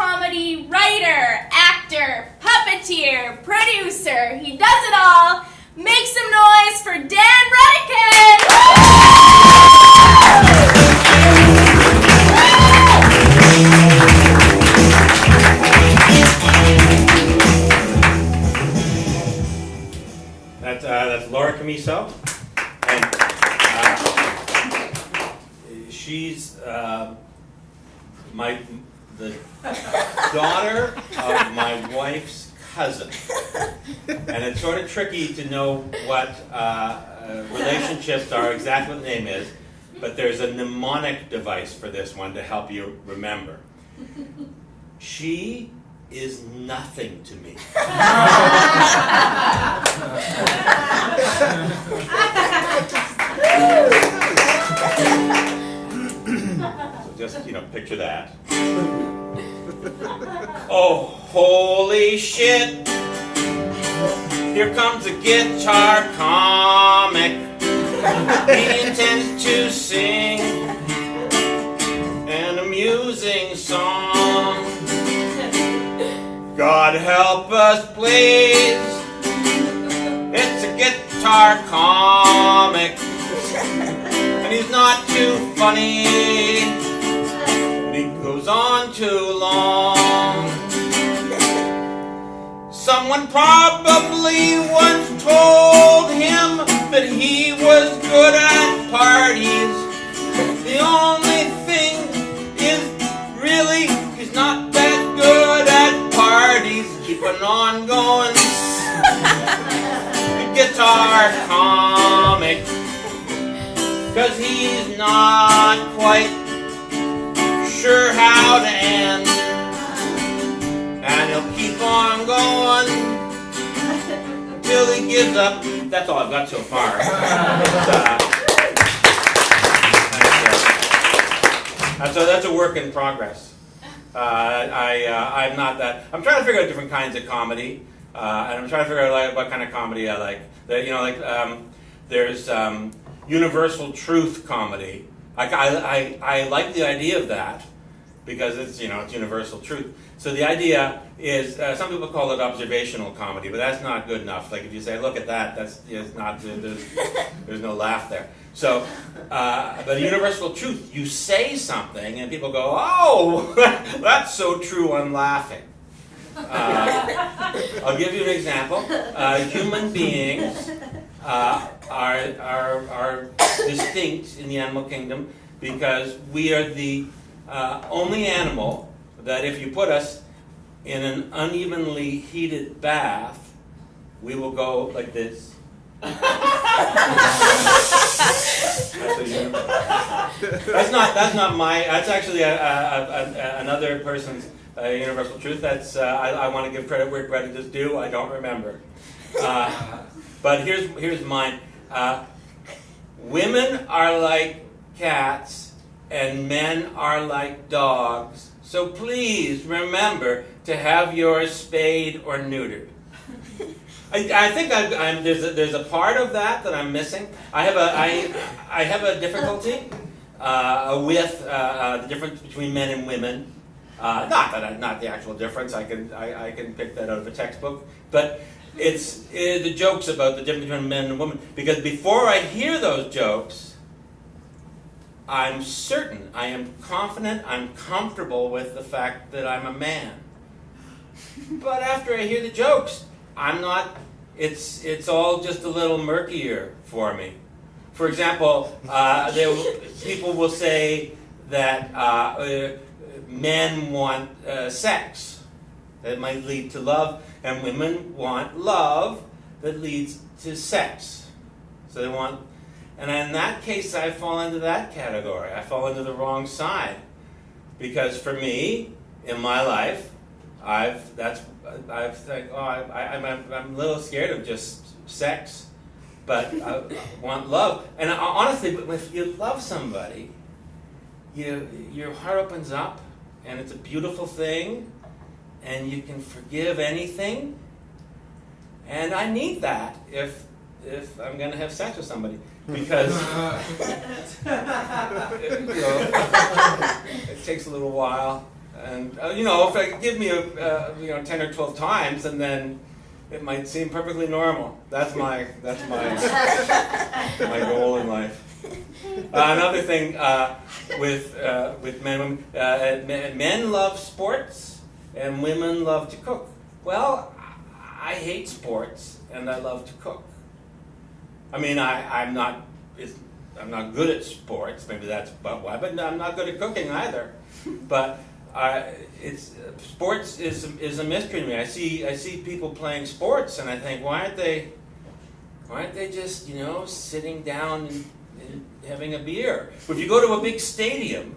comedy writer, actor, puppeteer, producer. He does it all. Make some noise for Dan Redican! That's Laura Camiso, and she's the daughter of my wife's cousin, and it's sort of tricky to know what relationships are, exactly what the name is, but there's a mnemonic device for this one to help you remember. She is nothing to me. So just, picture that. Oh, holy shit! Here comes a guitar comic. He intends to sing an amusing song. God help us, please. It's a guitar comic, and he's not too funny, but he goes on too long. Someone probably once told him that he was good at parties. The only thing is, really, he's not that good at parties. Keeping on going. Guitar comic, 'cause he's not quite sure how to end, and he'll keep on going until he gives up. That's all I've got so far. So that's a work in progress. I'm not that. I'm trying to figure out different kinds of comedy. And I'm trying to figure out what kind of comedy I like. There's universal truth comedy. I like the idea of that because it's universal truth. So the idea is some people call it observational comedy, but that's not good enough. Like if you say, look at that, that's not there's no laugh there. So, but universal truth, you say something and people go, oh, that's so true, I'm laughing. I'll give you an example. Human beings are distinct in the animal kingdom because we are the only animal that if you put us in an unevenly heated bath, we will go like this. That's not my. That's actually another person's universal truth. That's I want to give credit where credit is due. I don't remember. But here's mine. Women are like cats, and men are like dogs. So please remember to have yours spayed or neutered. I think there's a part of that I'm missing. I have a difficulty with the difference between men and women. Not the actual difference. I can pick that out of a textbook. But it's the jokes about the difference between men and women. Because before I hear those jokes, I'm certain, I am confident, I'm comfortable with the fact that I'm a man. But after I hear the jokes, I'm not. It's all just a little murkier for me. For example, people will say that men want sex that might lead to love, and women want love that leads to sex. So they want, and in that case, I fall into that category. I fall into the wrong side, because for me, in my life, I'm a little scared of just sex, but I want love. And honestly, if you love somebody, your heart opens up, and it's a beautiful thing, and you can forgive anything. And I need that if I'm going to have sex with somebody, because it takes a little while. And you know, if I give me you know 10 or 12 times, and then it might seem perfectly normal. That's my my goal in life. Another thing with men, men love sports and women love to cook. Well, I hate sports and I love to cook. I mean, I'm not good at sports. Maybe that's about why. But I'm not good at cooking either. But sports is a mystery to me. I see people playing sports, and I think, why aren't they just, you know, sitting down and having a beer? But if you go to a big stadium,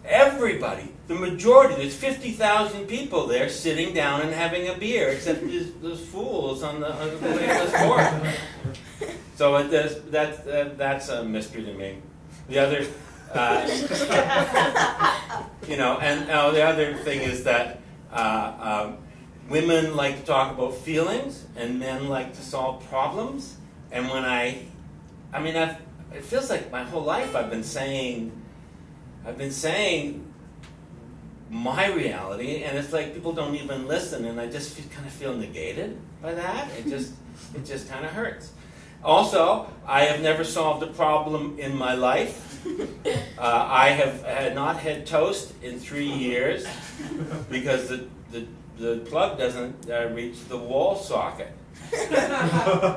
everybody, the majority, there's 50,000 people there sitting down and having a beer, except those fools on the way to the sport. So that's a mystery to me. The other. You know, and the other thing is that women like to talk about feelings, and men like to solve problems. And when it feels like my whole life I've been saying my reality, and it's like people don't even listen, and I just kind of feel negated by that. It just kind of hurts. Also, I have never solved a problem in my life. I have not had toast in 3 years because the plug doesn't reach the wall socket. My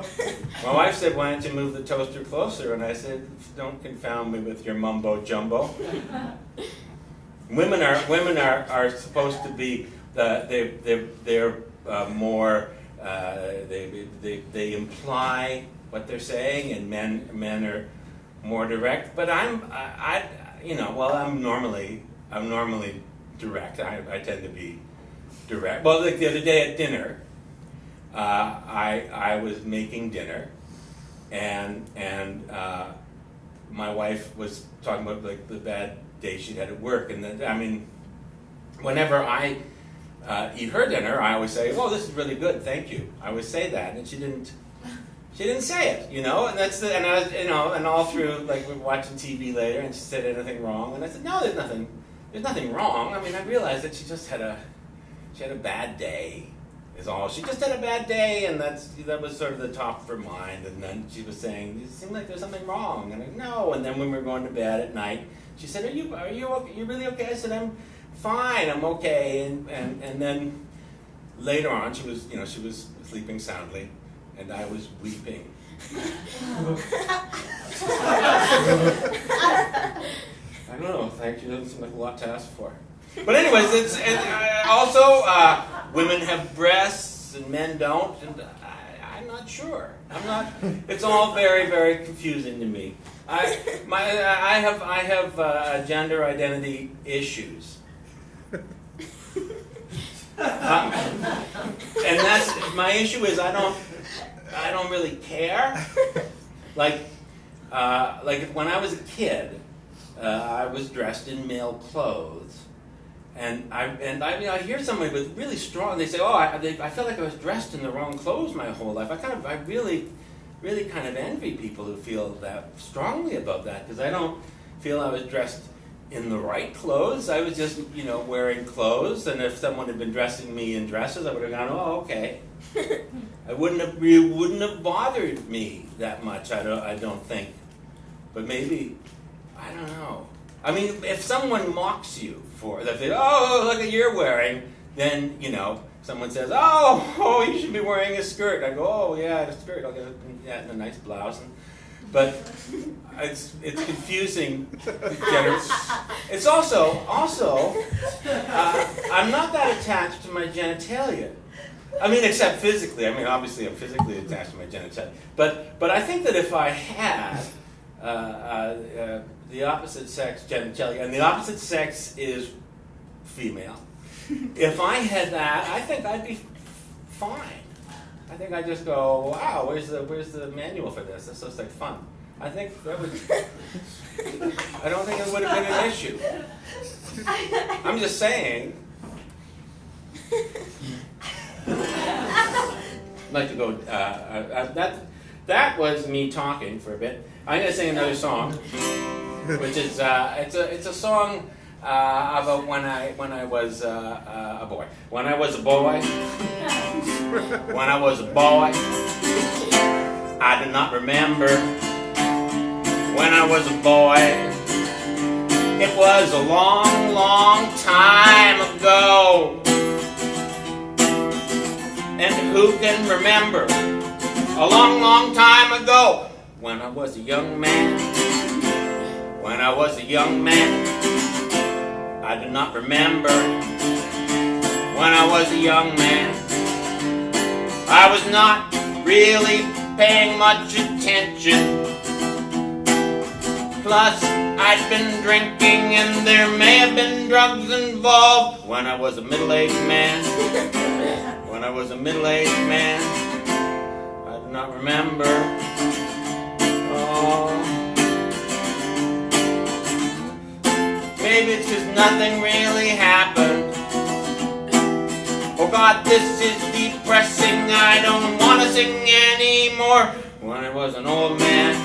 wife said, "Why don't you move the toaster closer?" And I said, "Don't confound me with your mumbo jumbo." Women are supposed to be they're more they imply what they're saying, and men are more direct. But I'm normally direct. I tend to be direct. Well, like the other day at dinner, I was making dinner, and my wife was talking about like the bad day she'd had at work, and then, I mean, whenever I eat her dinner, I always say, "Oh, this is really good, thank you." I always say that, and she didn't say it, you know, and and I was, you know, and all through, like, we were watching TV later, and she said anything wrong, and I said, "No, there's nothing wrong." I mean, I realized that she had a bad day, is all. She just had a bad day, and that was sort of the top of her mind. And then she was saying, "It seemed like there's something wrong," and I said, "No." And then when we were going to bed at night, she said, "Are you really okay?" I said, "I'm fine, I'm okay." And then later on, she was sleeping soundly, and I was weeping. I don't know, thank you, doesn't seem like a lot to ask for. But anyways, also, women have breasts and men don't, and I'm not sure. It's all very, very confusing to me. I have gender identity issues. And that's, my issue is I don't really care. Like when I was a kid, I was dressed in male clothes, and I hear somebody with really strong. They say, "Oh, I felt like I was dressed in the wrong clothes my whole life." I really kind of envy people who feel that strongly about that, because I don't feel I was dressed in the right clothes. I was just, wearing clothes, and if someone had been dressing me in dresses, I would have gone, "Oh, okay." It wouldn't have bothered me that much. I don't think, but maybe, I don't know. I mean, if someone mocks you for that, "Oh, look at you're wearing," then someone says, "Oh, you should be wearing a skirt." I go, "Oh yeah, a skirt. I'll get that in a nice blouse." But it's confusing. It's also I'm not that attached to my genitalia. I mean, except physically. I mean, obviously, I'm physically attached to my genitalia. But I think that if I had the opposite sex genitalia, and the opposite sex is female, if I had that, I think I'd be fine. I think I'd just go, "Wow, where's the manual for this? This looks like fun." I think that would. I don't think it would have been an issue. I'm just saying. I'd like to go. That was me talking for a bit. I'm going to sing another song, which is it's a song about when I was a boy. When I was a boy, I do not remember. When I was a boy, it was a long, long time ago. And who can remember a long, long time ago? When I was a young man, when I was a young man, I do not remember. When I was a young man, I was not really paying much attention. Plus, I'd been drinking and there may have been drugs involved. When I was a middle-aged man, when I was a middle-aged man, I do not remember. Oh, maybe it's 'cause nothing really happened. Oh God, this is depressing. I don't want to sing anymore. When I was an old man.